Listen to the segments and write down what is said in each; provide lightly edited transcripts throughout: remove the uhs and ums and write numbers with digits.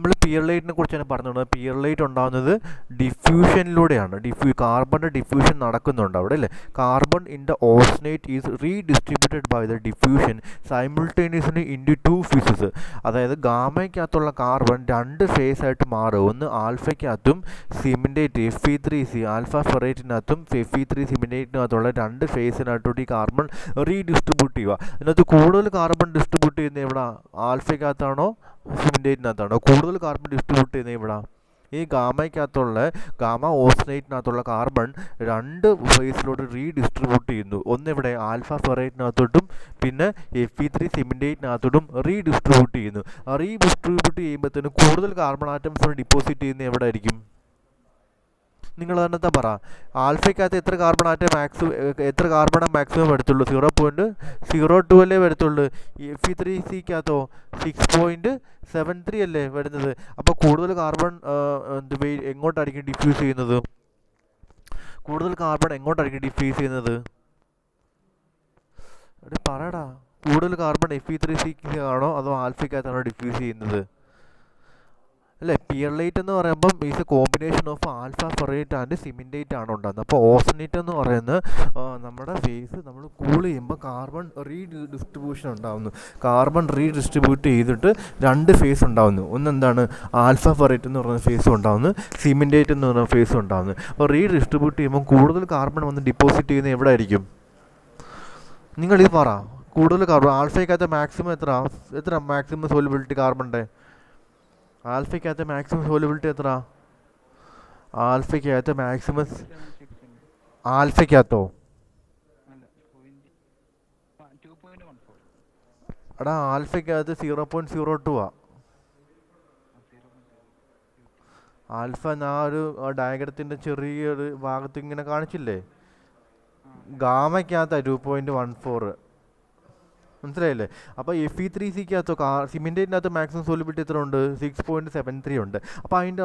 നമ്മൾ പിയർലൈറ്റിനെ കുറിച്ചാണ് പറഞ്ഞത്. പിയർലൈറ്റ് ഉണ്ടാകുന്നത് ഡിഫ്യൂഷനിലൂടെയാണ്. കാർബണിൻ്റെ ഡിഫ്യൂഷൻ നടക്കുന്നുണ്ട് അവിടെ അല്ലേ. Carbon in the austenite is redistributed by the diffusion simultaneously in to 2 phases. അതായത് ഗാമയ്ക്കകത്തുള്ള കാർബൺ 2 ഫേസ് ആയിട്ട് മാറും. ഒന്ന് ആൽഫയ്ക്കകത്തും സിമിൻറ്റേറ്റ് Fe3C ആൽഫ ഫെറേറ്റിനകത്തും Fe3 സിമിൻറ്റേറ്റിനകത്തുള്ള 2 ഫേസിനകത്തോട്ട് ഈ കാർബൺ റീഡിസ്ട്രിബ്യൂട്ട് ചെയ്യുക. ഇതിനകത്ത് കൂടുതൽ കാർബൺ ഡിസ്ട്രിബ്യൂട്ട് ചെയ്യുന്നത് എവിടെ? ആൽഫയ്ക്കകത്താണോ സിമിൻറ്റേറ്റിനകത്താണോ? കൂടുതൽ കാർബൺ ഡിസ്ട്രിബ്യൂട്ട് ചെയ്യുന്നത് ഇവിടെ ഈ ഗാമ ഓസ്നേറ്റിനകത്തുള്ള കാർബൺ 2 ഫേസിലോട്ട് റീഡിസ്ട്രിബ്യൂട്ട് ചെയ്യുന്നു. ഒന്നിവിടെ ആൽഫ ഫെറേറ്റിനകത്തോട്ടും പിന്നെ Fe3 സിമിൻറ്റേറ്റിനകത്തോട്ടും റീഡിസ്ട്രിബ്യൂട്ട് ചെയ്യുന്നു. റീഡിസ്ട്രിബ്യൂട്ട് ചെയ്യുമ്പോഴത്തേനും കൂടുതൽ കാർബൺ ആറ്റംസ് ഡിപ്പോസിറ്റ് ചെയ്യുന്നത് എവിടെ ആയിരിക്കും? നിങ്ങൾ തന്നെ പറ. ആൽഫയ്ക്കകത്ത് എത്ര കാർബൺ മാക്സിമം വരത്തുള്ളൂ? 0.02 വരത്തുള്ളൂ. Fe3Cക്കകത്തോ 6.73 അല്ലേ വരുന്നത്. അപ്പോൾ കൂടുതൽ കാർബൺ എങ്ങോട്ടായിരിക്കും ഡിഫ്യൂസ് ചെയ്യുന്നത്? പറയടാ. കൂടുതൽ കാർബൺ Fe3C ആണോ അതോ ആൽഫയ്ക്കകത്താണോ ഡിഫ്യൂസ് ചെയ്യുന്നത്? അല്ലേ. പിയർലൈറ്റ് എന്ന് പറയുമ്പം is a combination of alpha ferrite and cementite ആണ് ഉണ്ടാകുന്നത്. അപ്പോൾ ഓസ്നേറ്റ് എന്ന് പറയുന്നത് നമ്മുടെ ഫേസ് നമ്മൾ കൂൾ ചെയ്യുമ്പോൾ കാർബൺ റീഡിസ്ട്രിബ്യൂഷൻ ഉണ്ടാകുന്നു. കാർബൺ റീഡിസ്ട്രിബ്യൂട്ട് ചെയ്തിട്ട് 2 ഫേസ് ഉണ്ടാകുന്നു. ഒന്നെന്താണ് ആൽഫ ഫെറേറ്റ് എന്ന് പറയുന്ന ഫേസും ഉണ്ടാകുന്നു, സിമിൻറ്റേറ്റ് എന്ന് പറയുന്ന ഫേസും ഉണ്ടാകുന്നു. അപ്പോൾ റീഡിസ്ട്രിബ്യൂട്ട് ചെയ്യുമ്പോൾ കൂടുതൽ കാർബൺ വന്ന് ഡിപ്പോസിറ്റ് ചെയ്യുന്നത് എവിടെ ആയിരിക്കും? നിങ്ങളിത് പറ. കൂടുതൽ കാർബൺ ആൽഫയ്ക്കകത്ത് മാക്സിമം എത്ര മാക്സിമം സോലിബിലിറ്റി കാർബണിൻ്റെ? ആൽഫയ്ക്കകത്ത് മാക്സിമം സോലിബിലിറ്റി എത്ര? ആൽഫയ്ക്കകത്തോ? എടാ ആൽഫയ്ക്കകത്ത് 0.02 ആ. ആൽഫ ഞാൻ ഒരു ഡയഗ്രത്തിൻ്റെ ചെറിയൊരു ഭാഗത്ത് ഇങ്ങനെ കാണിച്ചില്ലേ. ഗാമയ്ക്കകത്ത് 2.14. മനസ്സിലായില്ലേ? അപ്പോൾ Fe3Cക്കകത്തോ സിമിൻറ്റേറ്റിനകത്ത് മാക്സിമം സോലിബിലിറ്റി എത്ര ഉണ്ട്? 6.73 ഉണ്ട്. അപ്പോൾ അതിൻ്റെ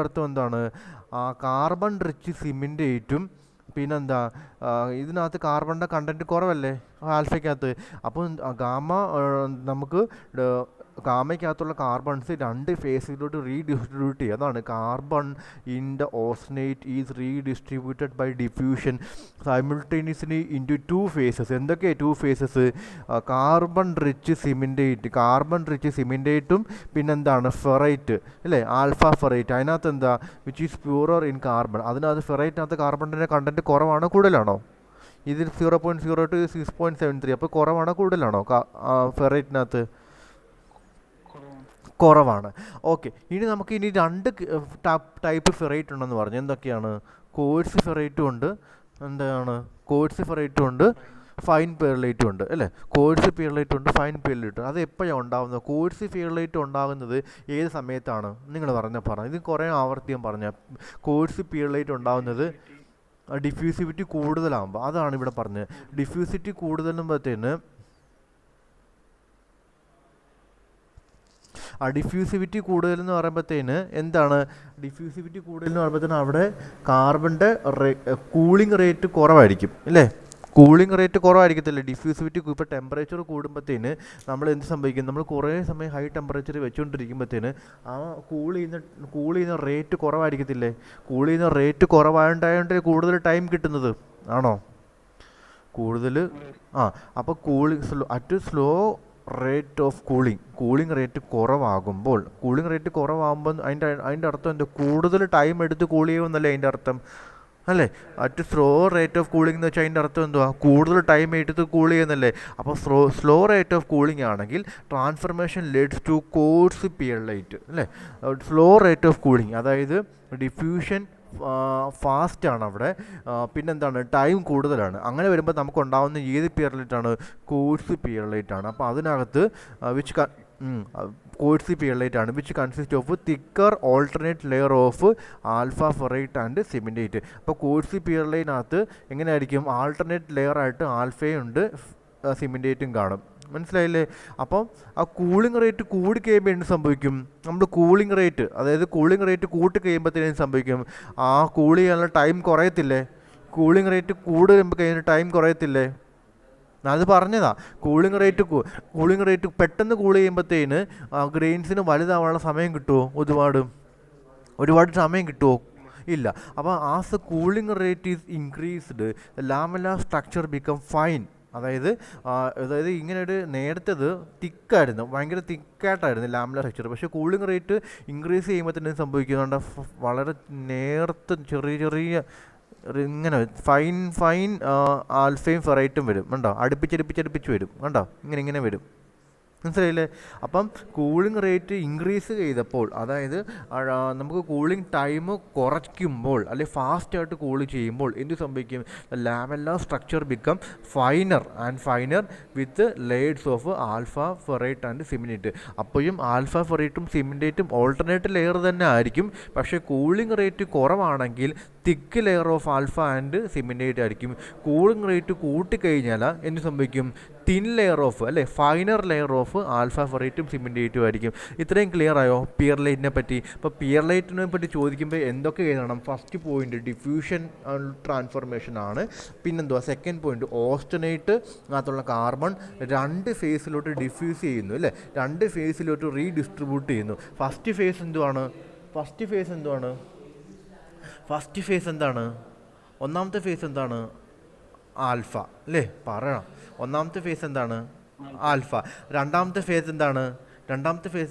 അർത്ഥം എന്താണ്? കാർബൺ റിച്ച് സിമിൻറ്റേറ്റും പിന്നെന്താ ഇതിനകത്ത് കാർബണിൻ്റെ കണ്ടൻറ്റ് കുറവല്ലേ ആൽഫയ്ക്കകത്ത്. അപ്പോൾ നമുക്ക് ഗാമയ്ക്കകത്തുള്ള കാർബൺസ് 2 ഫേസിലോട്ട് റീഡിസ്ട്രിബ്യൂട്ട് ചെയ്യുക. അതാണ് carbon in the austenite is redistributed by diffusion simultaneously in to 2 phases. എന്തൊക്കെയാണ് 2 ഫേസസ്? കാർബൺ റിച്ച് സിമിൻറ്റേറ്റും പിന്നെന്താണ് ഫെറൈറ്റ് അല്ലേ, ആൽഫ ഫെറൈറ്റ്. അതിനകത്ത് എന്താ വിച്ച് ഈസ് പ്യൂറർ ഇൻ കാർബൺ. അതിനകത്ത് ഫെറൈറ്റിനകത്ത് കാർബണിൻ്റെ കണ്ടൻറ്റ് കുറവാണോ കൂടുതലാണോ? ഇതിൽ 0.02 6.73. അപ്പോൾ കുറവാണോ കൂടുതലാണോ ഫെറൈറ്റിനകത്ത്? കുറവാണ്. ഓക്കെ. ഇനി നമുക്ക് 2 ടൈപ്പ് ഫെറൈറ്റ് ഉണ്ടെന്ന് പറഞ്ഞു. എന്തൊക്കെയാണ്? കോഴ്സ് ഫെറൈറ്റും ഉണ്ട്, ഫൈൻ പിയർലൈറ്റും ഉണ്ട് അല്ലേ. കോഴ്സ് പിയർലൈറ്റ് ഉണ്ട്, ഫൈൻ പിയർലൈറ്റ്. അത് എപ്പോഴാണ് ഉണ്ടാകുന്നത്? കോഴ്സ് പിയർലൈറ്റ് ഉണ്ടാകുന്നത് ഏത് സമയത്താണ്? നിങ്ങൾ പറഞ്ഞു. ഇത് കുറേ ആവർത്തിയും പറഞ്ഞ കോഴ്സ് പിയർലൈറ്റ് ഉണ്ടാകുന്നത് ഡിഫ്യൂസിവിറ്റി കൂടുതലാകുമ്പോൾ. അതാണ് ഇവിടെ പറഞ്ഞത്. ഡിഫ്യൂസിറ്റി കൂടുതലുമ്പോഴത്തേന് ഡിഫ്യൂസിവിറ്റി കൂടുതലെന്ന് പറയുമ്പോഴത്തേന് എന്താണ്? ഡിഫ്യൂസിവിറ്റി കൂടുതലെന്ന് പറയുമ്പോഴത്തേന് അവിടെ കാർബണിൻ്റെ കൂളിംഗ് റേറ്റ് കുറവായിരിക്കും അല്ലേ. കൂളിംഗ് റേറ്റ് കുറവായിരിക്കത്തില്ല ഡിഫ്യൂസിവിറ്റി. ഇപ്പോൾ ടെമ്പറേച്ചർ കൂടുമ്പോഴത്തേന് നമ്മൾ എന്ത് സംഭവിക്കും? നമ്മൾ കുറേ സമയം ഹൈ ടെമ്പറേച്ചർ വെച്ചുകൊണ്ടിരിക്കുമ്പോഴത്തേന് ആ കൂൾ ചെയ്യുന്ന റേറ്റ് കുറവായിരിക്കത്തില്ലേ. കൂൾ ചെയ്യുന്ന റേറ്റ് കുറവായതുകൊണ്ടായതുകൊണ്ട് കൂടുതൽ ടൈം കിട്ടുന്നത് ആണോ? അപ്പോൾ slow rate of cooling rate കുറവാകുമ്പോൾ അതിൻ്റെ അർത്ഥം എന്താ? കൂടുതൽ ടൈം എടുത്ത് കൂൾ ചെയ്യുമെന്നല്ലേ അതിൻ്റെ അർത്ഥം അല്ലേ. At slow rate of cooling എന്ന് വെച്ചാൽ അതിൻ്റെ അർത്ഥം എന്തുവാ? കൂടുതൽ ടൈം എടുത്ത് കൂൾ ചെയ്യുന്നല്ലേ. അപ്പോൾ സ്ലോ റേറ്റ് ഓഫ് കൂളിംഗ് ആണെങ്കിൽ transformation leads two course pearlite അല്ലേ. സ്ലോ റേറ്റ് ഓഫ് കൂളിംഗ് അതായത് ഡിഫ്യൂഷൻ ഫാസ്റ്റാണ് അവിടെ, പിന്നെന്താണ് ടൈം കൂടുതലാണ്. അങ്ങനെ വരുമ്പോൾ നമുക്കുണ്ടാകുന്ന ഏത് പിയർലൈറ്റാണ്? കോഴ്സ് പിയർലൈറ്റാണ്. അപ്പോൾ അതിനകത്ത് കോഴ്സ് പിയർലൈറ്റ് ആണ് which consist of thicker alternate layer of alpha ferrite and cementite. അപ്പോൾ കോഴ്സ് പിയർലൈറ്റിനകത്ത് എങ്ങനെയായിരിക്കും? ആൾട്ടർനേറ്റ് ലെയർ ആയിട്ട് ആൽഫയും ഉണ്ട്, സിമിൻറ്റേറ്റും കാണും. മനസ്സിലായില്ലേ? അപ്പം ആ കൂളിംഗ് റേറ്റ് കൂടി കഴിയുമ്പോൾ എന്ത് സംഭവിക്കും? നമ്മൾ കൂളിംഗ് റേറ്റ് കൂട്ടി കഴിയുമ്പോഴത്തേനും സംഭവിക്കും? ആ കൂൾ ചെയ്യാനുള്ള ടൈം കുറയത്തില്ലേ? കൂളിംഗ് റേറ്റ് കൂടുതൽ കഴിയുമ്പോൾ ടൈം കുറയത്തില്ലേ? അത് പറഞ്ഞതാ. കൂളിംഗ് റേറ്റ് പെട്ടെന്ന് കൂൾ ചെയ്യുമ്പോഴത്തേന് ഗ്രെയിൻസിന് വലുതാവാനുള്ള സമയം കിട്ടുമോ? ഒരുപാട് സമയം കിട്ടുമോ? ഇല്ല. അപ്പോൾ as the cooling rate is increased lamellar structure become fine. അതായത് ഇങ്ങനെ ഒരു നേരത്തേത് തിക്കായിരുന്നു, ഭയങ്കര തിക്കായിട്ടായിരുന്നു ലാമെല്ലാർ സ്ട്രക്ചർ. പക്ഷേ കൂളിംഗ് റേറ്റ് ഇൻക്രീസ് ചെയ്യുമ്പോൾ തന്നെ സംഭവിക്കുന്നുണ്ട് വളരെ നേർത്ത ചെറിയ ഇങ്ങനെ ഫൈൻ ആൽഫയും ഫെറൈറ്റും വരും കണ്ടോ, അടുപ്പിച്ചടുപ്പിച്ച് വരും കണ്ടോ, ഇങ്ങനെ വരും, മനസ്സിലായില്ലേ? അപ്പം കൂളിംഗ് റേറ്റ് ഇൻക്രീസ് ചെയ്തപ്പോൾ, അതായത് നമുക്ക് കൂളിംഗ് ടൈം കുറയ്ക്കുമ്പോൾ അല്ലെങ്കിൽ ഫാസ്റ്റായിട്ട് കൂൾ ചെയ്യുമ്പോൾ എന്ത് സംഭവിക്കും? Lamellar structure become finer with layers of alpha ferrite and cementite. അപ്പോഴും ആൽഫ ഫെറൈറ്റും സിമിനേറ്റും ഓൾട്ടർനേറ്റ് ലെയർ തന്നെ ആയിരിക്കും. പക്ഷേ കൂളിംഗ് റേറ്റ് കുറവാണെങ്കിൽ thick layer of alpha and cementite ആയിരിക്കും. കൂളിംഗ് റേറ്റ് കൂട്ടിക്കഴിഞ്ഞാൽ എന്ത് സംഭവിക്കും? Thin layer of finer layer of alpha ഫെറൈറ്റും സിമിനേറ്റും ആയിരിക്കും. ഇത്രയും ക്ലിയർ ആയോ പിയർലൈറ്റിനെ പറ്റി? ഇപ്പോൾ പിയർലൈറ്റിനെ പറ്റി ചോദിക്കുമ്പോൾ എന്തൊക്കെ എഴുതണം? ഫസ്റ്റ് പോയിന്റ് ഡിഫ്യൂഷൻ ട്രാൻസ്ഫോർമേഷൻ ആണ്. പിന്നെന്തുവാ സെക്കൻഡ് പോയിന്റ്? ഓസ്റ്റനേറ്റ് അകത്തുള്ള കാർബൺ 2 ഫേസിലോട്ട് ഡിഫ്യൂസ് ചെയ്യുന്നു അല്ലേ, 2 ഫേസിലോട്ട് റീഡിസ്ട്രിബ്യൂട്ട് ചെയ്യുന്നു. ഫസ്റ്റ് ഫേസ് എന്താണ്? ഒന്നാമത്തെ ഫേസ് എന്താണ്? ആൽഫ അല്ലേ, പറയണം. ഒന്നാമത്തെ ഫേസ് എന്താണ്? ആൽഫ. രണ്ടാമത്തെ ഫേസ്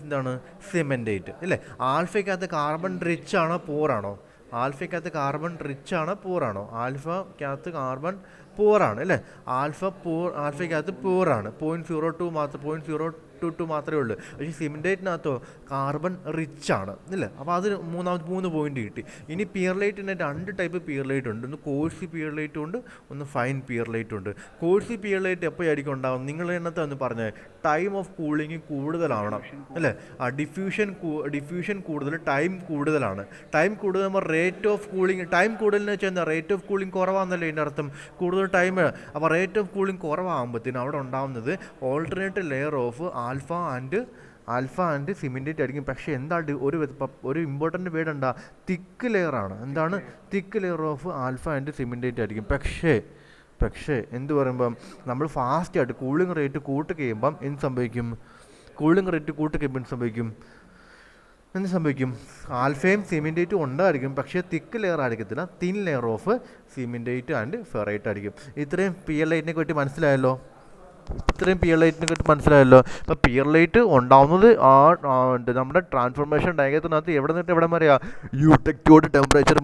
എന്താണ്? സിമെൻറ്റേറ്റ് അല്ലേ. ആൽഫയ്ക്കകത്ത് കാർബൺ റിച്ച് ആണോ പൂറാണോ? ആൽഫയ്ക്കകത്ത് കാർബൺ പൂറാണ് അല്ലേ. ആൽഫയ്ക്കകത്ത് പൂറാണ്. 0.02 മാത്രമേ ഉള്ളൂ. പക്ഷേ സിമെൻറ്റേറ്റിനകത്തോ കാർബൺ റിച്ച് ആണ് അല്ലേ. അപ്പോൾ അത് 3 പോയിന്റ് കിട്ടി. ഇനി പിയർലൈറ്റിന് 2 ടൈപ്പ് പിയർലൈറ്റ് ഉണ്ട്. ഒന്ന് കോഴ്സി പിയർലൈറ്റും ഉണ്ട്, ഒന്ന് ഫൈൻ പിയർലൈറ്റും ഉണ്ട്. കോഴ്സി പിയർലൈറ്റ് എപ്പോഴായിരിക്കും ഉണ്ടാകും? നിങ്ങൾ എന്നത്തെ ഒന്ന് പറഞ്ഞത് ടൈം ഓഫ് കൂളിംഗ് കൂടുതലാവണം അല്ലേ. ഡിഫ്യൂഷൻ കൂടുതൽ, ടൈം കൂടുതലാണ്. ടൈം കൂടുതൽ റേറ്റ് ഓഫ് കൂളിംഗ്, ടൈം കൂടുതലെന്ന് വെച്ചാൽ എന്താ? റേറ്റ് ഓഫ് കൂളിംഗ് കുറവാണെന്നല്ലേ ഇതിൻ്റെ അർത്ഥം, കൂടുതൽ ടൈം. അപ്പോൾ റേറ്റ് ഓഫ് കൂളിംഗ് കുറവാകുമ്പോഴത്തേനും അവിടെ ഉണ്ടാകുന്നത് alternate layer of alpha and cementite ആയിരിക്കും. പക്ഷേ എന്താണ് ഒരു ഇമ്പോർട്ടൻറ്റ് വേർഡ് എന്താ? തിക്ക് ലെയറാണ്. എന്താണ്? Thick layer of alpha and cementite ആയിരിക്കും. പക്ഷേ എന്ത് പറയുമ്പം നമ്മൾ ഫാസ്റ്റായിട്ട് കൂളിംഗ് റേറ്റ് കൂട്ടി കഴിയുമ്പം എന്ത് സംഭവിക്കും? എന്ത് സംഭവിക്കും? ആൽഫയും സിമെൻറ്റേറ്റും ഉണ്ടായിരിക്കും, പക്ഷേ തിക്ക് ലെയർ ആയിരിക്കത്തില്ല. Thin layer of cementite and ferrite ആയിരിക്കും. ഇത്രയും പിയർലൈറ്റിനെ പറ്റി മനസ്സിലായല്ലോ. ഇപ്പോൾ പിയർലൈറ്റ് ഉണ്ടാവുന്നത് നമ്മുടെ ട്രാൻസ്ഫോർമേഷൻ ഡയഗ്രത്തിനകത്ത് എവിടെ നിന്നിട്ട് എവിടെ വരെയാ? യൂടെക്റ്റോഡ് ടെമ്പറേച്ചർ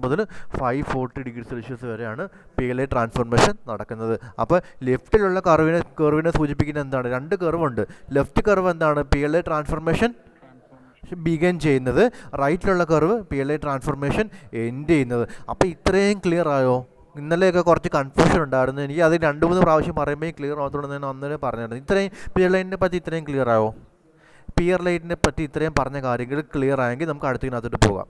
മുതൽ 540 ഡിഗ്രി സെൽഷ്യസ് വരെയാണ് പിയർലൈറ്റ് ട്രാൻസ്ഫോർമേഷൻ നടക്കുന്നത്. അപ്പോൾ ലെഫ്റ്റിലുള്ള കർവിനെ സൂചിപ്പിക്കുന്ന എന്താണ്? 2 കർവുണ്ട്. ലെഫ്റ്റ് കർവ് എന്താണ്? പിയർലൈറ്റ് ട്രാൻസ്ഫോർമേഷൻ ബിഗൻ ചെയ്യുന്നത്. റൈറ്റിലുള്ള കർവ് പിയർലൈറ്റ് ട്രാൻസ്ഫോർമേഷൻ എൻഡ് ചെയ്യുന്നത്. അപ്പോൾ ഇത്രയും ക്ലിയർ ആയോ? ഇന്നലെയൊക്കെ കുറച്ച് കൺഫ്യൂഷൻ ഉണ്ടായിരുന്നു. എനിക്ക് അത് 2-3 പ്രാവശ്യം പറയുമ്പോൾ ക്ലിയർ ആകത്തുള്ളൂ ഞാൻ അന്നേരം പറഞ്ഞിരുന്നു. ഇത്രയും പിയർലൈറ്റിനെ പറ്റി ഇത്രയും ക്ലിയർ ആയോ? പിയർലൈറ്റിനെ പറ്റി ഇത്രയും പറഞ്ഞ കാര്യങ്ങൾ ക്ലിയർ ആയെങ്കിൽ നമുക്ക് അടുത്തതിനകത്തോട്ട് പോകാം.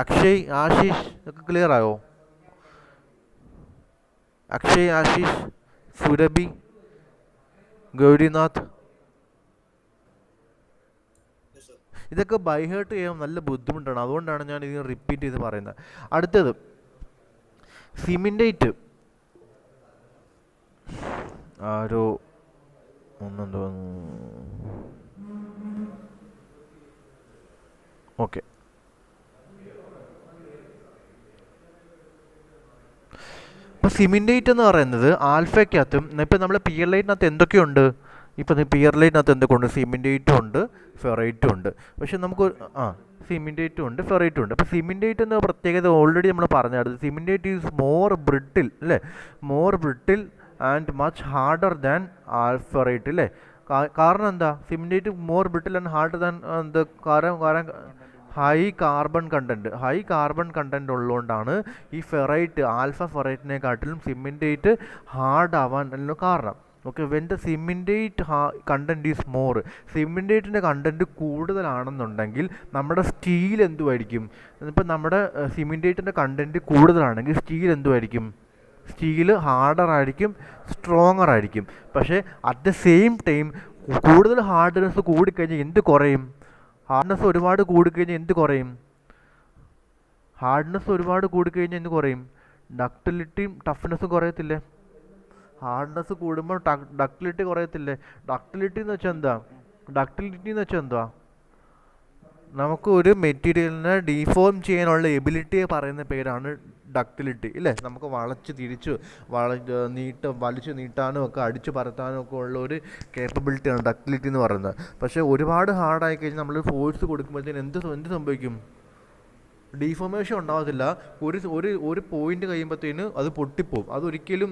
അക്ഷയ്, ആശീഷ് ഒക്കെ ക്ലിയർ ആയോ? അക്ഷയ്, ആശീഷ്, സുരഭി, ഗൗരിനാഥ്, ഇതൊക്കെ ബൈഹേർട്ട് ചെയ്യാൻ നല്ല ബുദ്ധിമുട്ടാണ്. അതുകൊണ്ടാണ് ഞാൻ ഇത് റിപ്പീറ്റ് ചെയ്ത് പറയുന്നത്. അടുത്തത് സിമെൻറ്റേറ്റ്. ഓക്കെ, ഇപ്പോൾ സിമെൻറ്റേറ്റ് എന്ന് പറയുന്നത് ആൽഫയ്ക്കകത്തും ഇപ്പം നമ്മൾ പിയർലൈറ്റിനകത്ത് എന്തൊക്കെയുണ്ട്? ഇപ്പം പിയർലൈറ്റിനകത്ത് എന്തൊക്കെയുണ്ട്? സിമെൻറ്റേറ്റും ഉണ്ട്, ഫെറൈറ്റും ഉണ്ട്. പക്ഷെ നമുക്ക് സിമെൻറ്റേറ്റും ഉണ്ട്, ഫെറൈറ്റും ഉണ്ട്. അപ്പോൾ സിമെൻറ്റേറ്റ് എന്ന പ്രത്യേകത ഓൾറെഡി നമ്മൾ പറഞ്ഞായിരുന്നു. സിമെൻറ്റേറ്റ് ഈസ് മോർ ബ്രിട്ടിൽ അല്ലേ, and much harder than ferrite അല്ലേ. കാരണം എന്താ? Cementite more brittle and harder than കാരണം ഹൈ കാർബൺ കണ്ടൻറ്റ് ഉള്ളതുകൊണ്ടാണ് ഈ ഫെറൈറ്റ്, ആൽഫ ഫെറൈറ്റിനെക്കാട്ടിലും സിമെൻറ്റേറ്റ് ഹാർഡ് ആവാൻ കാരണം. Okay, when the cementite content is more, സിമെൻറ്റേറ്റിൻ്റെ കണ്ടൻറ്റ് കൂടുതലാണെന്നുണ്ടെങ്കിൽ നമ്മുടെ സ്റ്റീൽ എന്തുമായിരിക്കും? ഇപ്പം നമ്മുടെ സിമെൻറ്റേറ്റിൻ്റെ കണ്ടൻറ്റ് കൂടുതലാണെങ്കിൽ സ്റ്റീൽ ഹാർഡർ ആയിരിക്കും, സ്ട്രോങ്ങർ ആയിരിക്കും. പക്ഷേ അറ്റ് ദ സെയിം ടൈം കൂടുതൽ ഹാർഡ്നെസ് കൂടിക്കഴിഞ്ഞാൽ എന്ത് കുറയും? ഹാർഡ്നെസ് ഒരുപാട് കൂടിക്കഴിഞ്ഞാൽ എന്ത് കുറയും? ഡക്റ്റിലിറ്റിയും ടഫ്നെസ്സും കുറയത്തില്ലേ? ഹാർഡ്നെസ് കൂടുമ്പോൾ ഡക്റ്റിലിറ്റി കുറയത്തില്ലേ? ഡക്റ്റിലിറ്റി എന്ന് വെച്ചാൽ എന്താ? ഡക്റ്റിലിറ്റി എന്ന് വെച്ചാൽ എന്താ? നമുക്ക് ഒരു മെറ്റീരിയലിനെ ഡീഫോം ചെയ്യാനുള്ള എബിലിറ്റിയെ പറയുന്ന പേരാണ് ഡക്റ്റിലിറ്റി, ഇല്ലേ? നമുക്ക് വളച്ച് തിരിച്ച് വലിച്ചു നീട്ടാനും ഒക്കെ അടിച്ചു പരത്താനും ഒക്കെ ഉള്ള ഒരു കേപ്പബിലിറ്റിയാണ് ഡക്റ്റിലിറ്റി എന്ന് പറയുന്നത്. പക്ഷേ ഒരുപാട് ഹാർഡായി കഴിഞ്ഞാൽ നമ്മൾ ഫോഴ്സ് കൊടുക്കുമ്പോഴത്തേന് എന്ത് സംഭവിക്കും? ഡീഫോമേഷൻ ഉണ്ടാകത്തില്ല. ഒരു പോയിന്റ് കഴിയുമ്പോഴത്തേന് അത് പൊട്ടിപ്പോവും. അതൊരിക്കലും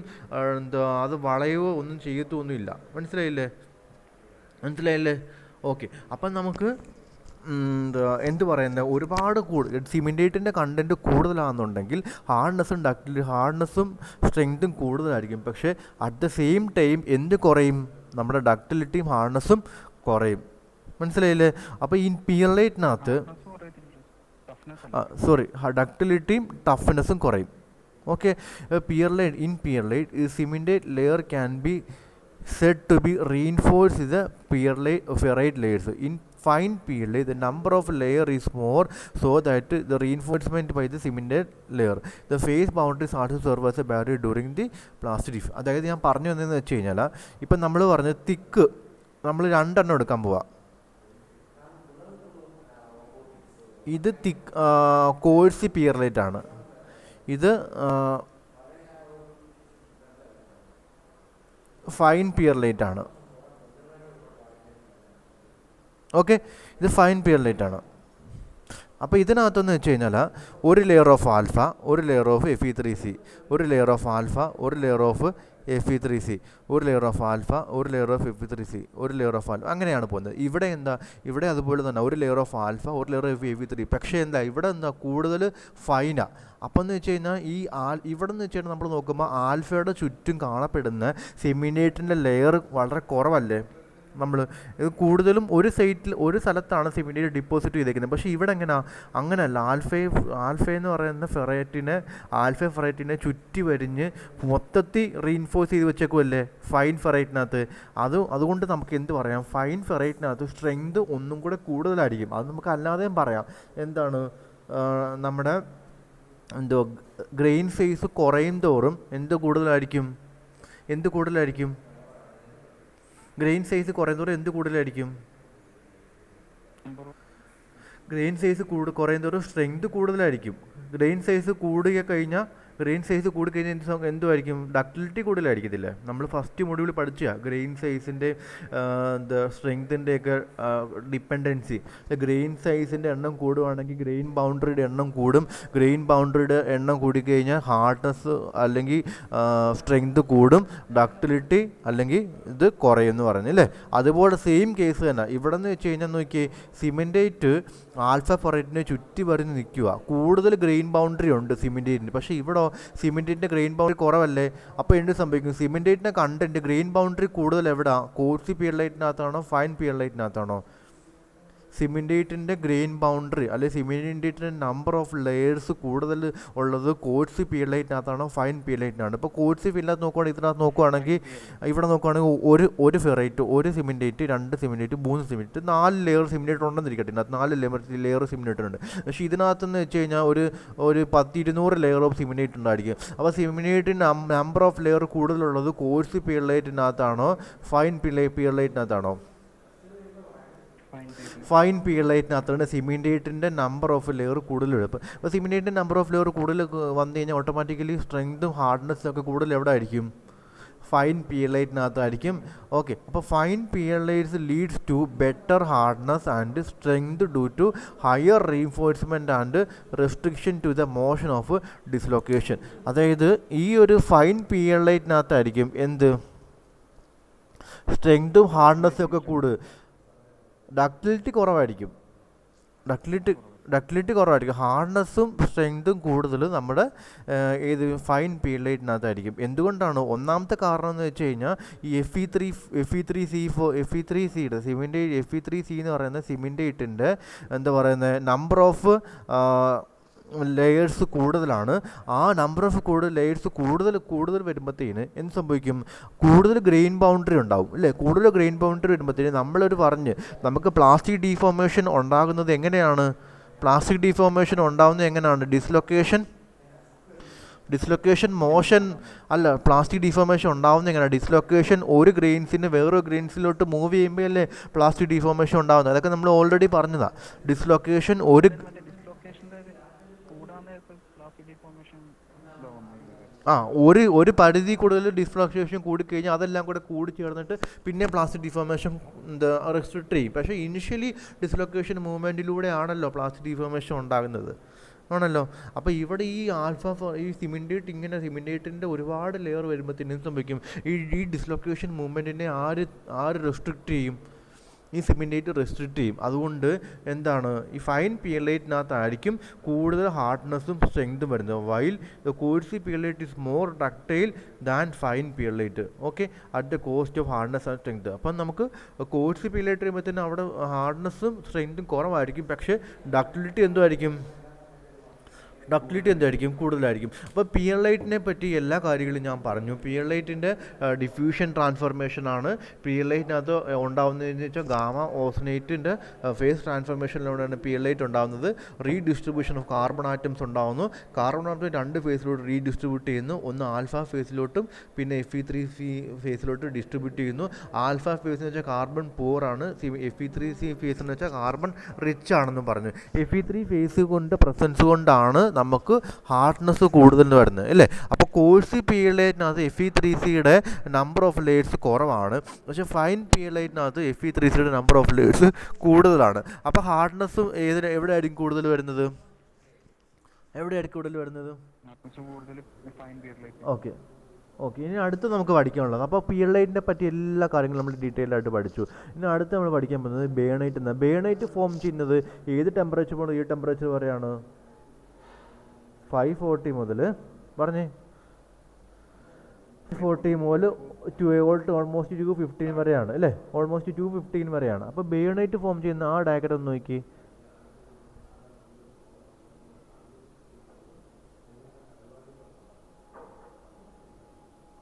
അത് വളയോ ഒന്നും ചെയ്യത്തൊന്നുമില്ല. മനസ്സിലായില്ലേ? ഓക്കെ. അപ്പം നമുക്ക് എന്ത് പറയുന്നത്, ഒരുപാട് സിമെൻറ്റേറ്റിൻ്റെ കണ്ടൻറ്റ് കൂടുതലാണെന്നുണ്ടെങ്കിൽ ഹാർഡ്നെസ്സും സ്ട്രെങ്ത്തും കൂടുതലായിരിക്കും. പക്ഷേ അറ്റ് ദ സെയിം ടൈം എന്ത് കുറയും? നമ്മുടെ ഡക്റ്റിലിറ്റിയും ഹാർഡ്നെസ്സും കുറയും. മനസ്സിലായില്ലേ? അപ്പോൾ ഈ പിയർലൈറ്റിനകത്ത് ഡക്റ്റിലിറ്റിയും ടഫ്നെസ്സും കുറയും. Okay. Pearlite cementite layer can be said to be reinforced with the ferrite layers. In fine pearlite, the number of layer is more, so that the reinforcement by the cemented layer. The phase boundaries also serve as a barrier during the plastic diffusion. അതായത് ഞാൻ പറഞ്ഞു വന്നതെന്ന് വെച്ച് കഴിഞ്ഞാൽ, ഇപ്പം നമ്മൾ പറഞ്ഞ തിക്ക് നമ്മൾ 2 എണ്ണം എടുക്കാൻ പോവാം. ഇത് കോഴ്സി പിയർലൈറ്റ് ആണ്. ഇത് ഫൈൻ പിയർലൈറ്റ് ആണ്. ഓക്കെ. ഇത് ഫൈൻ പിയർലൈറ്റ് ആണ്. അപ്പോൾ ഇതിനകത്തെന്ന് വെച്ച് കഴിഞ്ഞാൽ ഒരു ലെയർ ഓഫ് ആൽഫ, ഒരു ലെയർ ഓഫ് Fe3C, ഒരു ലെയർ ഓഫ് ആൽഫ, ഒരു ലെയർ ഓഫ് Fe3C, ഒരു ലെയർ ഓഫ് ആൽഫ, ഒരു ലെയർ ഓഫ് Fe3C, ഒരു ലെയർ ഓഫ് ആൽഫ, അങ്ങനെയാണ് പോകുന്നത്. ഇവിടെ അതുപോലെ തന്നെ ഒരു ലെയർ ഓഫ് ആൽഫ, ഒരു ലെയർ ഓഫ് Fe3. പക്ഷേ ഇവിടെ കൂടുതൽ ഫൈനാണ്. അപ്പം എന്ന് വെച്ച് കഴിഞ്ഞാൽ ഇവിടെ എന്ന് വെച്ച് കഴിഞ്ഞാൽ നമ്മൾ നോക്കുമ്പോൾ ആൽഫയുടെ ചുറ്റും കാണപ്പെടുന്ന സിമെൻറ്റേറ്റിൻ്റെ ലെയർ വളരെ കുറവല്ലേ? ഇത് കൂടുതലും ഒരു സ്ഥലത്താണ് സിമെൻറ്റേറ്റ് ഡിപ്പോസിറ്റ് ചെയ്തേക്കുന്നത്. പക്ഷേ ഇവിടെ അങ്ങനെയല്ല. ആൽഫ എന്ന് പറയുന്ന ഫെറൈറ്റിനെ ചുറ്റി വരിഞ്ഞ് മൊത്തത്തിൽ റീഇൻഫോഴ്സ് ചെയ്ത് വെച്ചേക്കുമല്ലേ ഫൈൻ ഫെറൈറ്റിനകത്ത്. അതുകൊണ്ട് നമുക്ക് എന്ത് പറയാം? ഫൈൻ ഫെറൈറ്റിനകത്ത് സ്ട്രെങ്ത് ഒന്നും കൂടെ കൂടുതലായിരിക്കും. അത് നമുക്ക് അല്ലാതെയും പറയാം. എന്താണ് നമ്മുടെ ഗ്രെയിൻ സൈസ് കുറയും തോറും എന്ത് കൂടുതലായിരിക്കും? ഗ്രെയിൻ സൈസ് കുറയുന്നതോറും എന്ത് കൂടുതലായിരിക്കും? ഗ്രെയിൻ സൈസ് കുറയുന്നതോറും സ്ട്രെങ്ത് കൂടുതലായിരിക്കും. ഗ്രെയിൻ സൈസ് കൂടിക്കഴിഞ്ഞാൽ എന്തുമായിരിക്കും? ഡക്റ്റിലിറ്റി കൂടുതലായിരിക്കത്തില്ലേ? നമ്മൾ ഫസ്റ്റ് മൊഡ്യൂളിൽ പഠിച്ച ഗ്രെയിൻ സൈസിൻ്റെ സ്ട്രെങ്ത്തിൻ്റെയൊക്കെ ഡിപ്പെൻഡൻസി. ഗ്രെയിൻ സൈസിൻ്റെ എണ്ണം കൂടുകയാണെങ്കിൽ ഗ്രെയിൻ ബൗണ്ടറിയുടെ എണ്ണം കൂടും. ഗ്രെയിൻ ബൗണ്ടറിയുടെ എണ്ണം കൂടിക്കഴിഞ്ഞാൽ ഹാർഡ്നെസ് അല്ലെങ്കിൽ സ്ട്രെങ്ത് കൂടും, ഡക്റ്റിലിറ്റി അല്ലെങ്കിൽ ഇത് കുറയും എന്ന് പറഞ്ഞല്ലേ? അതുപോലെ സെയിം കേസ് തന്നെ ഇവിടെ നിന്ന് വെച്ച് കഴിഞ്ഞാൽ നോക്കിയേ, സിമെൻറ്റേറ്റ് ആൽഫ ഫെറൈറ്റിനെ ചുറ്റി വരിഞ്ഞ് നിൽക്കുക. കൂടുതൽ ഗ്രെയിൻ ബൗണ്ടറി ഉണ്ട് സിമെൻറ്റേറ്റിന്. പക്ഷേ ഇവിടെ സിമെൻറ്റേറ്റിൻ്റെ ഗ്രെയിൻ ബൗണ്ടറി കുറവല്ലേ? അപ്പോൾ എന്ത് സംഭവിക്കും? സിമെൻറ്റേറ്റിൻ്റെ കണ്ടൻറ്റ് ഗ്രെയിൻ ബൗണ്ടറി കൂടുതൽ എവിടെയാണ്? കോഴ്സി പിയർലൈറ്റിനകത്താണോ ഫൈൻ പിയർലൈറ്റിനകത്താണോ? സിമെൻറ്റേറ്റിൻ്റെ ഗ്രെയിൻ ബൗണ്ടറി അല്ലെങ്കിൽ സിമെൻറ്റേറ്റിൻ്റെ നമ്പർ ഓഫ് ലെയേഴ്സ് കൂടുതൽ ഉള്ളത് കോഴ്സി പിയർലൈറ്റിനകത്താണോ ഫൈൻ പിയർലൈറ്റിനാണ്? ഇപ്പോൾ കോഴ്സി പിയർലൈറ്റ് നോക്കുകയാണെങ്കിൽ ഇവിടെ നോക്കുകയാണെങ്കിൽ ഒരു ഫെറൈറ്റ്, ഒരു സിമെൻറ്റേറ്റ്, 2 സിമെൻറ്റേറ്റ്, 3 സിമെൻറ്റേറ്റ്, 4 ലെയർ സിമെൻറ്റേറ്റ് ഉണ്ടെന്നിരിക്കട്ടെ. ഇതിനകത്ത് 4 ലെയർ സിമെൻറ്റേറ്റ് ഉണ്ട്. പക്ഷേ ഇതിനകത്തെന്ന് വെച്ച് കഴിഞ്ഞാൽ ഒരു 10-200 ലെയർ ഓഫ് സിമെൻറ്റേറ്റ് ഉണ്ടായിരിക്കും. അപ്പോൾ സിമെൻറ്റേറ്റിൻ്റെ നമ്പർ ഓഫ് ലെയർ കൂടുതലുള്ളത് കോഴ്സി പിയർലൈറ്റിനകത്താണോ ഫൈൻ പിയർലൈറ്റിനകത്താണോ? ഫൈൻ പിയർലൈറ്റിനകത്താണ് സിമെൻറ്റേറ്റിൻ്റെ നമ്പർ ഓഫ് ലെയർ കൂടുതൽ എളുപ്പം. അപ്പോൾ സിമെൻറ്റേറ്റിൻ്റെ നമ്പർ ഓഫ് ലെയർ കൂടുതൽ വന്നു കഴിഞ്ഞാൽ ഓട്ടോമാറ്റിക്കലി സ്ട്രെങ്തും ഹാർഡ്നെസ്സും ഒക്കെ കൂടുതൽ എവിടെ ആയിരിക്കും? ഫൈൻ പിയർലൈറ്റിനകത്തായിരിക്കും. ഓക്കെ. അപ്പോൾ fine pearlites leads to better hardness and strength due to higher reinforcement and restriction to the motion of dislocation. അതായത് ഈ ഒരു ഫൈൻ പിയർലൈറ്റിനകത്തായിരിക്കും സ്ട്രെങ്തും ഹാർഡ്നെസ്സും ഒക്കെ കൂടുതൽ. ഡക്റ്റിലിറ്റി കുറവായിരിക്കും. ഹാർഡ്നെസ്സും സ്ട്രെങ്തും കൂടുതൽ നമ്മുടെ ഫൈൻ പിയർലൈറ്റിനകത്തായിരിക്കും. എന്തുകൊണ്ടാണ്? ഒന്നാമത്തെ കാരണം എന്ന് വെച്ച് കഴിഞ്ഞാൽ ഈ Fe3Cയുടെ Fe3C എന്ന് പറയുന്ന സിമെൻറ്റേറ്റിൻ്റെ നമ്പർ ഓഫ് ലെയേഴ്സ് കൂടുതലാണ്. ആ നമ്പർ ഓഫ് ലെയേഴ്സ് കൂടുതൽ വരുമ്പോഴത്തേന് എന്ത് സംഭവിക്കും? കൂടുതൽ ഗ്രെയിൻ ബൗണ്ടറി ഉണ്ടാവും അല്ലേ? കൂടുതൽ ഗ്രെയിൻ ബൗണ്ടറി വരുമ്പോഴത്തേന് നമുക്ക് പ്ലാസ്റ്റിക് ഡീഫോർമേഷൻ ഉണ്ടാകുന്നത് എങ്ങനെയാണ്? ഡിസ്ലൊക്കേഷൻ ഡിസ്ലൊക്കേഷൻ മോഷൻ അല്ല, പ്ലാസ്റ്റിക് ഡിഫോർമേഷൻ ഉണ്ടാവുന്ന എങ്ങനെ? ഡിസ്ലൊക്കേഷൻ ഒരു ഗ്രെയിൻസിന് വേറൊരു ഗ്രെയിൻസിലോട്ട് മൂവ് ചെയ്യുമ്പോൾ അല്ലേ പ്ലാസ്റ്റിക് ഡിഫോർമേഷൻ ഉണ്ടാകുന്നത്. അതൊക്കെ നമ്മൾ ഓൾറെഡി പറഞ്ഞതാണ്. ഡിസ്ലൊക്കേഷൻ ഒരു പരിധി കൂടുതൽ ഡിസ്ലൊക്കേഷൻ കൂടിക്കഴിഞ്ഞാൽ അതെല്ലാം കൂടെ കൂടി ചേർന്നിട്ട് പിന്നെ പ്ലാസ്റ്റിക് ഡിഫോർമേഷൻ റെസ്ട്രിക്റ്റ് ചെയ്യും. പക്ഷേ ഇനിഷ്യലി ഡിസ്ലൊക്കേഷൻ മൂവ്മെൻറ്റിലൂടെ ആണല്ലോ പ്ലാസ്റ്റിക് ഡിഫോർമേഷൻ ഉണ്ടാകുന്നത്, ആണല്ലോ. അപ്പോൾ ഇവിടെ ഈ ഈ സിമെൻറ്റേറ്റിൻ്റെ ഒരുപാട് ലെയർ വരുമ്പോഴത്തേനും സംഭവിക്കും ഈ ഡിസ്ലൊക്കേഷൻ മൂവ്മെൻറ്റിനെ ആര് റെസ്ട്രിക്റ്റ് ചെയ്യും? ഈ സിമെൻറ്റേറ്റ് റെസ്ട്രിക്റ്റ് ചെയ്യും. അതുകൊണ്ട് എന്താണ്, ഈ ഫൈൻ പിയർലൈറ്റിനകത്തായിരിക്കും കൂടുതൽ ഹാർഡ്നെസ്സും സ്ട്രെങ്തും വരുന്നത്. While the coarse pearlite is more ductile than fine pearlite, okay, at the cost of hardness and strength. അപ്പം നമുക്ക് കോഴ്സി പിയർലൈറ്റ് വരുമ്പോഴത്തേനും അവിടെ ഹാർഡ്നെസ്സും സ്ട്രെങ്തും കുറവായിരിക്കും, പക്ഷേ ഡക്റ്റിലിറ്റി എന്തായിരിക്കും കൂടുതലായിരിക്കും. അപ്പോൾ പിയർലൈറ്റിനെ പറ്റി എല്ലാ കാര്യങ്ങളും ഞാൻ പറഞ്ഞു. പിയർലൈറ്റിൻ്റെ ഡിഫ്യൂഷൻ ട്രാൻസ്ഫോർമേഷനാണ് പിയർലൈറ്റിനകത്ത് ഉണ്ടാകുന്നതെന്ന് വെച്ചാൽ ഗാമ ഓസ്നേറ്റിൻ്റെ ഫേസ് ട്രാൻസ്ഫോർമേഷനിലൂടെയാണ് പിയർലൈറ്റ് ഉണ്ടാകുന്നത്. റീഡിസ്ട്രിബ്യൂഷൻ ഓഫ് കാർബൺ ആറ്റംസ് ഉണ്ടാകുന്നു. കാർബൺ ആറ്റം 2 ഫേസിലോട്ട് റീഡിസ്ട്രിബ്യൂട്ട് ചെയ്യുന്നു. ഒന്ന് ആൽഫ ഫേസിലോട്ടും പിന്നെ Fe3C ഫേസിലോട്ട് ഡിസ്ട്രിബ്യൂട്ട് ചെയ്യുന്നു. ആൽഫ ഫേസ് എന്ന് വെച്ചാൽ കാർബൺ പൂർ ആണ്, Fe3C ഫേസ് എന്ന് വെച്ചാൽ കാർബൺ റിച്ച് ആണെന്നും പറഞ്ഞു. Fe3 ഫേസ് കൊണ്ട് പ്രസൻസ് കൊണ്ടാണ് നമുക്ക് ഹാർഡ്നെസ് കൂടുതൽ വരുന്നത്, അല്ലേ. അപ്പോൾ കോഴ്സി പിയർലൈറ്റിനകത്ത് Fe3Cയുടെ നമ്പർ ഓഫ് ലേയേഴ്സ് കുറവാണ്, പക്ഷേ ഫൈൻ പിയർലൈറ്റിനകത്ത് Fe3Cയുടെ നമ്പർ ഓഫ് ലേയേഴ്സ് കൂടുതലാണ്. അപ്പോൾ ഹാർഡ്നെസ്സും എവിടെയായിരിക്കും കൂടുതൽ വരുന്നത്? ഓക്കെ, ഇനി അടുത്ത് നമുക്ക് പഠിക്കാനുള്ളത്, അപ്പോൾ പിയർലൈറ്റിനെ പറ്റി എല്ലാ കാര്യങ്ങളും നമ്മൾ ഡീറ്റെയിൽ ആയിട്ട് പഠിച്ചു. ഇനി അടുത്ത് നമ്മൾ പഠിക്കാൻ പോകുന്നത് ബേണൈറ്റ്. ബേണൈറ്റ് ഫോം ചെയ്യുന്നത് ഏത് ടെമ്പറേച്ചർ മുതൽ ഈ ടെമ്പറേച്ചർ വരെയാണ്? 540 മുതൽ 40 മുതൽ ഓൾമോസ്റ്റ് 215 വരെയാണ്, അല്ലേ. ഓൾമോസ്റ്റ് 215 വരെയാണ്. അപ്പോൾ ബേണൈറ്റ് ഫോം ചെയ്യുന്ന ആ ഡയഗ്രം ഒന്ന് നോക്കി.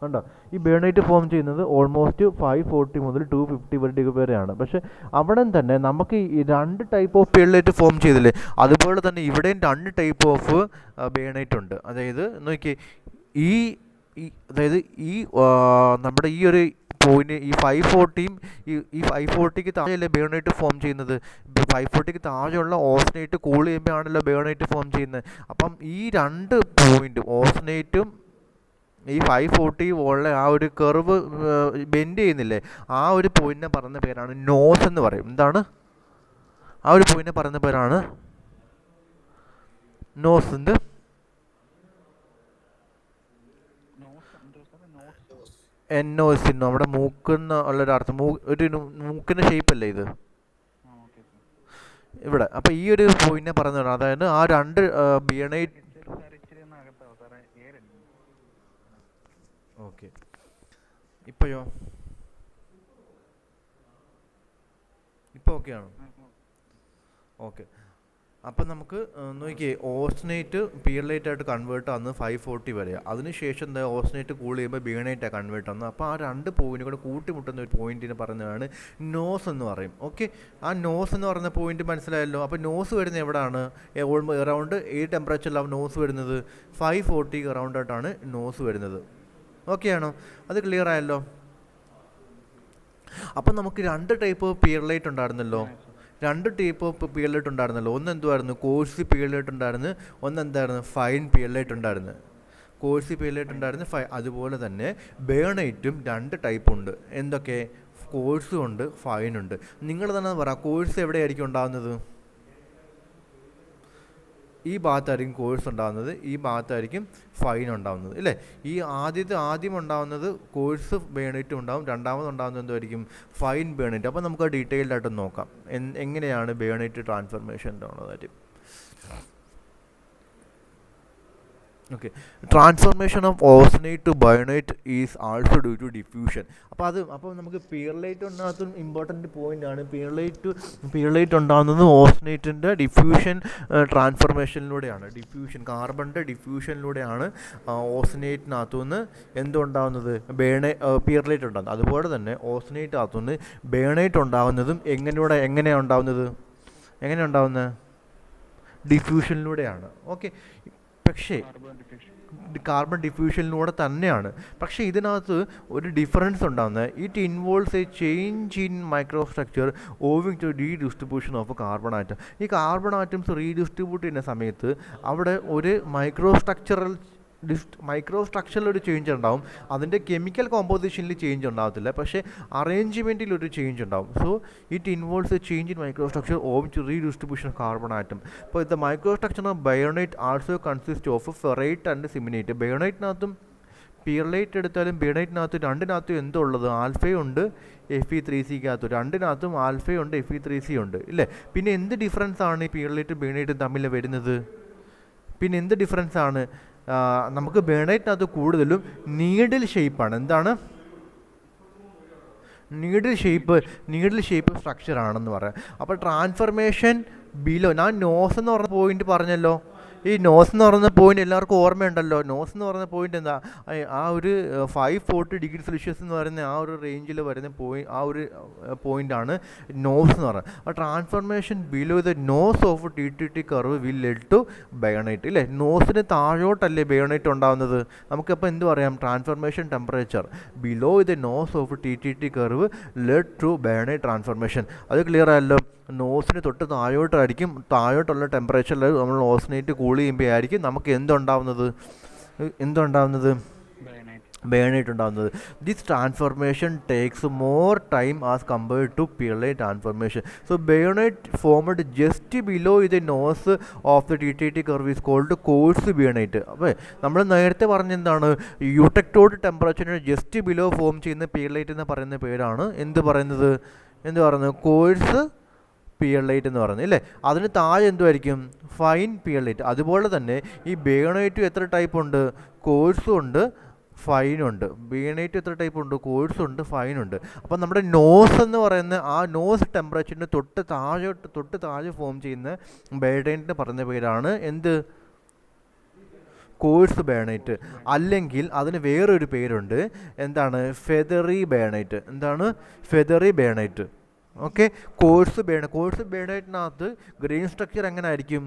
കണ്ടോ, ഈ ബേണൈറ്റ് ഫോം ചെയ്യുന്നത് ഓൾമോസ്റ്റ് 540 മുതൽ 250 വരെയാണ്. പക്ഷേ അവിടെ തന്നെ നമുക്ക് ഈ 2 ടൈപ്പ് ഓഫ് പിയർലൈറ്റ് ഫോം ചെയ്തില്ലേ, അതുപോലെ തന്നെ ഇവിടെയും 2 ടൈപ്പ് ഓഫ് ബേണൈറ്റ് ഉണ്ട്. അതായത് നോക്കി, ഈ നമ്മുടെ ഈ ഒരു പോയിന്റ് ഈ 540യും ഈ 540ക്ക് താഴെയല്ലേ ബേണൈറ്റ് ഫോം ചെയ്യുന്നത്. 540ക്ക് താഴെയുള്ള ഓസ്നേറ്റ് കൂൾ ചെയ്യുമ്പോൾ ആണല്ലോ ബേണൈറ്റ് ഫോം ചെയ്യുന്നത്. അപ്പം ഈ 2 പോയിന്റ് ഓസ്നേറ്റും ഈ 540 ഉള്ള ആ ഒരു കർവ് ബെൻഡ് ചെയ്യുന്നില്ലേ, ആ ഒരു പോയിന്റിനെ പറയുന്ന പേരാണ് നോസ് എന്ന് പറയും. എന്താണ് ആ ഒരു പോയിന്റിനെ പറയുന്ന പേരാണ് നോസ്. NOS, നമ്മുടെ മൂക്കെന്ന് ഉള്ളൊരർത്ഥം, ഒരു മൂക്കിൻ്റെ ഷേപ്പല്ലേ ഇത് ഇവിടെ. അപ്പോൾ ഈ ഒരു പോയിന്റിനെ പറയുന്നതാണ്, അതായത് ആ 2 ബേണൈറ്റ്. ഓക്കെ, ഇപ്പോൾ ഓക്കെയാണോ? ഓക്കെ, അപ്പം നമുക്ക് നോക്കിയേ, ഓസ്നേറ്റ് പിയർലൈറ്റ് ആയിട്ട് കൺവേർട്ട് ആകുന്നത് 540 വരെയാണ്. അതിനുശേഷം എന്താ, ഓസ്നേറ്റ് കൂൾ ചെയ്യുമ്പോൾ ബേണൈറ്റാണ് കൺവേർട്ട് ആകുന്നത്. അപ്പോൾ ആ 2 പോയിന്റ് കൂടെ കൂട്ടിമുട്ടുന്ന ഒരു പോയിന്റിന് പറയുന്നതാണ് നോസ് എന്ന് പറയും. ഓക്കെ, ആ നോസ് എന്ന് പറയുന്ന പോയിന്റ് മനസ്സിലായല്ലോ. അപ്പോൾ നോസ് വരുന്നത് എവിടെയാണ്? അറൗണ്ട് ഈ ടെമ്പറേച്ചറിലാണ് നോസ് വരുന്നത്. 540 അറൗണ്ടായിട്ടാണ് നോസ് വരുന്നത്. ഓക്കെ ആണോ? അത് ക്ലിയർ ആയല്ലോ. അപ്പം നമുക്ക് 2 ടൈപ്പ് ഓഫ് പിയർലൈറ്റ് ഉണ്ടായിരുന്നല്ലോ. 2 ടൈപ്പ് ഓഫ് പിയർലൈറ്റ് ഉണ്ടായിരുന്നല്ലോ. ഒന്ന് എന്തുമായിരുന്നു? കോഴ്സി പിയർലൈറ്റ് ഉണ്ടായിരുന്നു. ഒന്ന് എന്തായിരുന്നു? ഫൈൻ പിയർലൈറ്റ് ഉണ്ടായിരുന്നു. കോഴ്സി പിയർലൈറ്റ് ഉണ്ടായിരുന്നു, അതുപോലെ തന്നെ ബേണൈറ്റും 2 ടൈപ്പ് ഉണ്ട്. എന്തൊക്കെ? കോഴ്സും ഉണ്ട്, ഫൈനുണ്ട്. നിങ്ങൾ തന്നെ പറ, കോഴ്സ് എവിടെയായിരിക്കും ഉണ്ടാകുന്നത്? ഈ ഭാഗത്തായിരിക്കും കോഴ്സ് ഉണ്ടാകുന്നത്, ഈ ഭാഗത്തായിരിക്കും ഫൈൻ ഉണ്ടാകുന്നത്, അല്ലേ. ഈ ആദ്യം ഉണ്ടാകുന്നത് കോഴ്സ് ബേണൈറ്റ് ഉണ്ടാകും, രണ്ടാമത് ഉണ്ടാകുന്നത് എന്തായിരിക്കും? Fine bainite. അപ്പോൾ നമുക്ക് ഡീറ്റെയിൽഡ് ആയിട്ട് നോക്കാം എങ്ങനെയാണ് ബേണൈറ്റ് ട്രാൻസ്ഫർമേഷൻ ഉള്ളതായിട്ട്. Okay, transformation of austenite to bainite is also due to diffusion. അപ്പോൾ നമുക്ക് പിയർലൈറ്റ് ഉണ്ടാകുന്ന ഇമ്പോർട്ടൻറ്റ് പോയിന്റ് ആണ്. പിയർലൈറ്റ് ഉണ്ടാകുന്നത് ഓസ്നേറ്റിൻ്റെ ഡിഫ്യൂഷൻ ട്രാൻസ്ഫോർമേഷനിലൂടെയാണ്. കാർബണിൻ്റെ ഡിഫ്യൂഷനിലൂടെയാണ് ഓസ്നേറ്റിനകത്തുനിന്ന് എന്തുണ്ടാകുന്നത്? പിയർലൈറ്റ് ഉണ്ടാകുന്നത്. അതുപോലെ തന്നെ ഓസ്നേറ്റിനകത്തുനിന്ന് ബേണൈറ്റ് ഉണ്ടാകുന്നതും എങ്ങനെയാണ് ഉണ്ടാകുന്നത്? ഡിഫ്യൂഷനിലൂടെയാണ്. ഓക്കെ, പക്ഷേ കാർബൺ ഡിഫ്യൂഷനിലൂടെ തന്നെയാണ്. പക്ഷേ ഇതിനകത്ത് ഒരു ഡിഫറൻസ് ഉണ്ടാകുന്നത്, it involves a change in microstructure owing to redistribution of carbon atom. ഈ കാർബൺ ആറ്റംസ് റീഡിസ്ട്രിബ്യൂട്ട് ചെയ്യുന്ന സമയത്ത് അവിടെ ഒരു മൈക്രോസ്ട്രക്ചറിൽ ഒരു ചേഞ്ച് ഉണ്ടാവും. അതിൻ്റെ കെമിക്കൽ കോമ്പോസിഷനിൽ ചേഞ്ച് ഉണ്ടാകത്തില്ല, പക്ഷേ അറേഞ്ച്മെൻറ്റിൽ ഒരു ചേഞ്ച് ഉണ്ടാവും. So it involves a change in microstructure owing to redistribution of carbon atom. ഇപ്പോൾ the microstructure of bainite also consist of ferrite and cementite. ബയോണൈറ്റിനകത്തും പിയർലൈറ്റ് എടുത്താലും ബയോണൈറ്റിനകത്ത് രണ്ടിനകത്തും എന്തുള്ളത്, ആൽഫയുണ്ട് Fe3C രണ്ടിനകത്തും ആൽഫയുണ്ട് Fe3C ഉണ്ട് ഇല്ലേ. പിന്നെ എന്ത് ഡിഫറൻസ് ആണ് ഈ പിയർലൈറ്റും ബയോണൈറ്റും തമ്മിൽ വരുന്നത്? പിന്നെ എന്ത് ഡിഫറൻസ് ആണ്? നമുക്ക് ബയോണൈറ്റിനകത്ത് കൂടുതലും നീഡിൽ ഷേപ്പാണ്. എന്താണ് നീഡിൽ ഷേപ്പ് സ്ട്രക്ചർ ആണെന്ന് പറയാം. അപ്പോൾ ട്രാൻസ്ഫർമേഷൻ ബിലോ, ഞാൻ നോസ് എന്ന് പറഞ്ഞ പോയിന്റ് പറഞ്ഞല്ലോ. ഈ നോസ് എന്ന് പറയുന്ന പോയിന്റ് എല്ലാവർക്കും ഓർമ്മയുണ്ടല്ലോ. നോസ് എന്ന് പറയുന്ന പോയിന്റ് എന്താ, ആ ഒരു 540°C എന്ന് പറയുന്ന ആ ഒരു റേഞ്ചിൽ വരുന്ന ആ ഒരു പോയിന്റാണ് നോസ് എന്ന് പറയുന്നത്. ആ transformation below the nose of T curve will lead to bainite ഇല്ലേ. നോസിന് താഴോട്ടല്ലേ ബയോണൈറ്റ് ഉണ്ടാകുന്നത്. നമുക്കപ്പോൾ എന്ത് പറയാം, transformation temperature below the nose of T curve lead to bainite transformation. അത് ക്ലിയർ ആയല്ലോ. നോസിന് തൊട്ട് താഴോട്ടുള്ള ടെമ്പറേച്ചറിൽ നമ്മൾ ഓസ്നേറ്റ് കൂൾ ചെയ്യുമ്പോൾ ആയിരിക്കും നമുക്ക് എന്തുണ്ടാവുന്നത്, ബയോണൈറ്റ് ഉണ്ടാകുന്നത്. This transformation takes more time as compared to pearlite transformation. So bainite formed just below the nose of the T curve is called coarse bainite. അപ്പോൾ നമ്മൾ നേരത്തെ പറഞ്ഞെന്താണ്, യൂടെക്ടോഡ് ടെമ്പറേച്ചറിന് ജസ്റ്റ് ബിലോ ഫോം ചെയ്യുന്ന പിയർലൈറ്റ് എന്ന് പറയുന്ന പേരാണ് എന്ത് പറയുന്നത് കോഴ്സ് പിയർലൈറ്റ് എന്ന് പറയുന്നത് ഇല്ലേ. അതിന് താഴെ എന്തുമായിരിക്കും, ഫൈൻ പിയർലൈറ്റ്. അതുപോലെ തന്നെ ഈ ബയോണൈറ്റും എത്ര ടൈപ്പ് ഉണ്ട്, കോഴ്സും ഉണ്ട് ഫൈനുണ്ട്. ബയോണൈറ്റ് എത്ര ടൈപ്പ് ഉണ്ട്, കോഴ്സും ഉണ്ട് ഫൈനുണ്ട്. അപ്പം നമ്മുടെ നോസ് എന്ന് പറയുന്ന ആ നോസ് ടെമ്പറേച്ചറിന് തൊട്ട് താഴെ ഫോം ചെയ്യുന്ന ബയോണൈറ്റിന് പറയുന്ന പേരാണ് എന്ത്, കോഴ്സ് ബയോണൈറ്റ്. അല്ലെങ്കിൽ അതിന് വേറൊരു പേരുണ്ട്, എന്താണ്, ഫെദറി ബയോണൈറ്റ്. എന്താണ്, ഫെദറി ബയോണൈറ്റ്. ഓക്കെ. കോഴ്സ് ബയോണൈറ്റിനകത്ത് ഗ്രെയിൻ സ്ട്രക്ചർ എങ്ങനെ ആയിരിക്കും,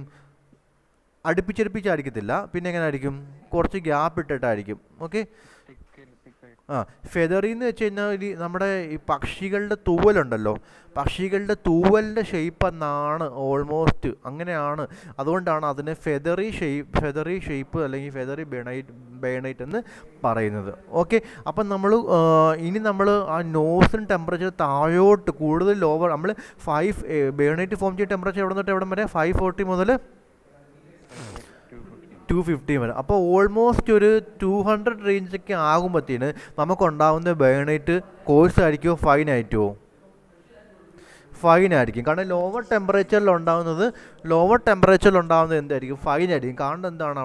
അടുപ്പിച്ചടുപ്പിച്ചായിരിക്കത്തില്ല, പിന്നെ എങ്ങനെ ആയിരിക്കും, കുറച്ച് ഗ്യാപ്പ് ഇട്ടിട്ടായിരിക്കും. ഓക്കെ. ഫെദറി എന്ന് വെച്ച് കഴിഞ്ഞാൽ നമ്മുടെ ഈ പക്ഷികളുടെ തൂവലുണ്ടല്ലോ, പക്ഷികളുടെ തൂവലിൻ്റെ ഷേപ്പ് എന്നാണ്, ഓൾമോസ്റ്റ് അങ്ങനെയാണ്. അതുകൊണ്ടാണ് അതിന് ഫെദറി ഷേപ്പ് അല്ലെങ്കിൽ ഫെദറി ബയോണൈറ്റ് എന്ന് പറയുന്നത്. ഓക്കെ. അപ്പം ഇനി നമ്മൾ ആ നോസിന് ടെമ്പറേച്ചർ താഴോട്ട് കൂടുതൽ ലോവർ, നമ്മൾ ബയോണൈറ്റ് ഫോം ചെയ്യുന്ന ടെമ്പറേച്ചർ എവിടെ തൊട്ട് എവിടെ വരെ, 540 മുതൽ 250 വരെ. അപ്പോൾ ഓൾമോസ്റ്റ് ഒരു 200 റേഞ്ചൊക്കെ ആകുമ്പോഴത്തേന് നമുക്കുണ്ടാകുന്ന ബയോണൈറ്റ് കോഴ്സ് ആയിരിക്കുമോ ഫൈനായിരിക്കുമോ? ഫൈനായിരിക്കും. കാരണം ലോവർ ടെമ്പറേച്ചറിൽ ഉണ്ടാകുന്നത് എന്തായിരിക്കും, ഫൈനായിരിക്കും. കാരണം എന്താണ്,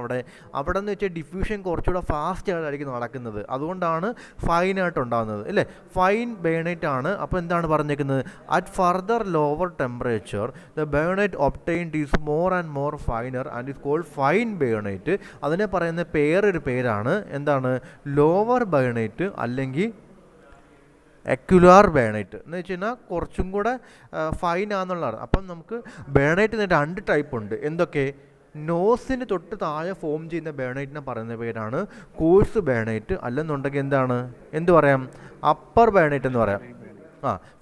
അവിടെ എന്ന് വെച്ചാൽ ഡിഫ്യൂഷൻ കുറച്ചുകൂടെ ഫാസ്റ്റ് ആയിട്ടായിരിക്കും നടക്കുന്നത്. അതുകൊണ്ടാണ് ഫൈനായിട്ട് ഉണ്ടാകുന്നത് അല്ലേ. ഫൈൻ ബയോണൈറ്റ് ആണ്. അപ്പോൾ എന്താണ് പറഞ്ഞേക്കുന്നത്, at further lower temperature the bainite obtained is more and more finer and is called fine bainite. അതിനെ പറയുന്ന പേരാണ് എന്താണ്, ലോവർ ബയോണൈറ്റ് അല്ലെങ്കിൽ എക്യുലാർ ബയോണൈറ്റ് എന്ന് വെച്ച് കഴിഞ്ഞാൽ കുറച്ചും കൂടെ ഫൈൻ ആണെന്നുള്ളതാണ്. അപ്പം നമുക്ക് ബയോണൈറ്റ് 2 ടൈപ്പ് ഉണ്ട്. എന്തൊക്കെ, നോസിന് തൊട്ട് താഴെ ഫോം ചെയ്യുന്ന ബയോണൈറ്റിനെ പറയുന്ന പേരാണ് കോഴ്സ് ബയോണൈറ്റ്. അല്ലെന്നുണ്ടെങ്കിൽ എന്ത് പറയാം, അപ്പർ ബയോണൈറ്റ് എന്ന് പറയാം.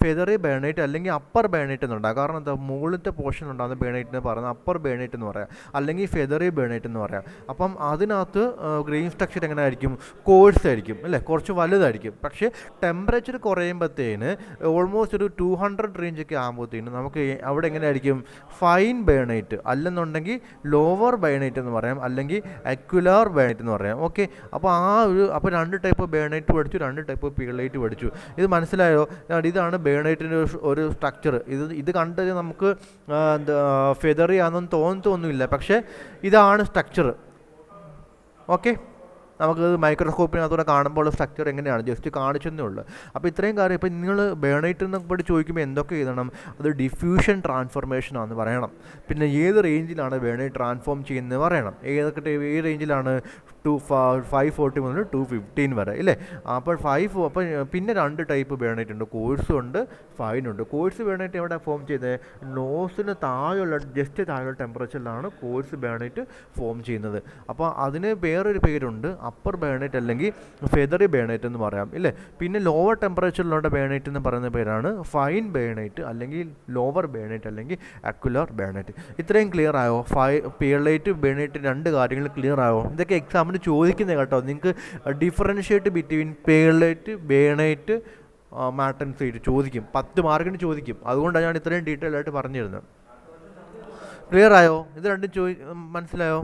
ഫെദറി ബയോണൈറ്റ് അല്ലെങ്കിൽ അപ്പർ ബയോണൈറ്റ് എന്നുണ്ടാകും. കാരണം എന്താ, മുകളിലത്തെ പോർഷൻ ഉണ്ടാകുന്ന ബയോണൈറ്റിനെ പറയുന്നത് അപ്പർ ബയോണൈറ്റ് എന്ന് പറയാം, അല്ലെങ്കിൽ ഫെദറി ബയോണൈറ്റ് എന്ന് പറയാം. അപ്പം അതിനകത്ത് ഗ്രെയിൻ സ്ട്രക്ചർ എങ്ങനെ ആയിരിക്കും, കോഴ്സ് ആയിരിക്കും അല്ലേ, കുറച്ച് വലുതായിരിക്കും. പക്ഷേ ടെമ്പറേച്ചർ കുറയുമ്പോഴത്തേന് ഓൾമോസ്റ്റ് ഒരു 200 റേഞ്ചൊക്കെ ആകുമ്പോഴത്തേന് നമുക്ക് അവിടെ എങ്ങനെ ആയിരിക്കും, ഫൈൻ ബയോണൈറ്റ് അല്ലെന്നുണ്ടെങ്കിൽ ലോവർ ബയോണൈറ്റ് എന്ന് പറയാം, അല്ലെങ്കിൽ അക്യുലാർ ബയോണൈറ്റ് എന്ന് പറയാം. ഓക്കെ. അപ്പോൾ 2 ടൈപ്പ് ബയോണൈറ്റ് പഠിച്ചു, 2 ടൈപ്പ് പിയർലൈറ്റ് പഠിച്ചു. ഇത് മനസ്സിലായോ? ഇതാണ് ബയോണൈറ്റിൻ്റെ ഒരു സ്ട്രക്ചർ. ഇത് കണ്ടത് നമുക്ക് ഫെദറി ആണെന്ന് തോന്നുന്നില്ല, പക്ഷേ ഇതാണ് സ്ട്രക്ചർ. ഓക്കെ. നമുക്ക് മൈക്രോസ്കോപ്പിനകത്തൂടെ കാണുമ്പോൾ സ്ട്രക്ചർ എങ്ങനെയാണ് ജസ്റ്റ് കാണിച്ചെന്നേ ഉള്ളൂ. അപ്പോൾ ഇത്രയും കാര്യം. ഇപ്പോൾ നിങ്ങൾ ബയോണൈറ്റ് എന്നൊക്കെ പഠിച്ച് ചോദിക്കുമ്പോൾ എന്തൊക്കെ എഴുതണം, അത് ഡിഫ്യൂഷൻ ട്രാൻസ്ഫോർമേഷൻ ആണെന്ന് പറയണം. പിന്നെ ഏത് റേഞ്ചിലാണ് ബയോണൈറ്റ് ട്രാൻസ്ഫോം ചെയ്യുന്നത് പറയണം. ഏത് റേഞ്ചിലാണ്, 540 മുതൽ 215 വരെ ഇല്ലേ. അപ്പോൾ പിന്നെ 2 ടൈപ്പ് ബേണൈറ്റ് ഉണ്ട്, കോഴ്സും ഉണ്ട് ഫൈനുണ്ട്. കോഴ്സ് ബേണൈറ്റ് എവിടെ ഫോം ചെയ്തത്? നോസിന് താഴെയുള്ള ജസ്റ്റ് താഴെയുള്ള ടെമ്പറേച്ചറിലാണ് കോഴ്സ് ബേണൈറ്റ് ഫോം ചെയ്യുന്നത്. അപ്പോൾ അതിന് വേറൊരു പേരുണ്ട്, അപ്പർ ബേണൈറ്റ് അല്ലെങ്കിൽ ഫെദറി ബേണൈറ്റ് എന്ന് പറയാം ഇല്ലേ. പിന്നെ ലോവർ ടെമ്പറേച്ചറിലുള്ള ബേണൈറ്റ് എന്ന് പറയുന്ന പേരാണ് ഫൈൻ ബേണൈറ്റ് അല്ലെങ്കിൽ ലോവർ ബേണൈറ്റ് അല്ലെങ്കിൽ അക്യുലർ ബേണൈറ്റ്. ഇത്രയും ക്ലിയർ ആയോ? പിയർലൈറ്റ് ബേണൈറ്റ് 2 കാര്യങ്ങൾ ക്ലിയർ ആയോ? ഇതൊക്കെ എക്സാമിന് ചോദിക്കുന്നത് കേട്ടോ. നിങ്ങൾക്ക് ഡിഫറൻഷ്യേറ്റ് ബിറ്റ്വീൻ പിയർലൈറ്റ് ബേണൈറ്റ് മാറ്റൻസൈറ്റ് ചോദിക്കും, 10 മാർക്കിന് ചോദിക്കും. അതുകൊണ്ടാണ് ഞാൻ ഇത്രയും ഡീറ്റെയിൽ ആയിട്ട് പറഞ്ഞു തരുന്നത്. ക്ലിയർ ആയോ? ഇത് രണ്ടും മനസ്സിലായോ?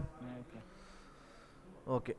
ഓക്കെ.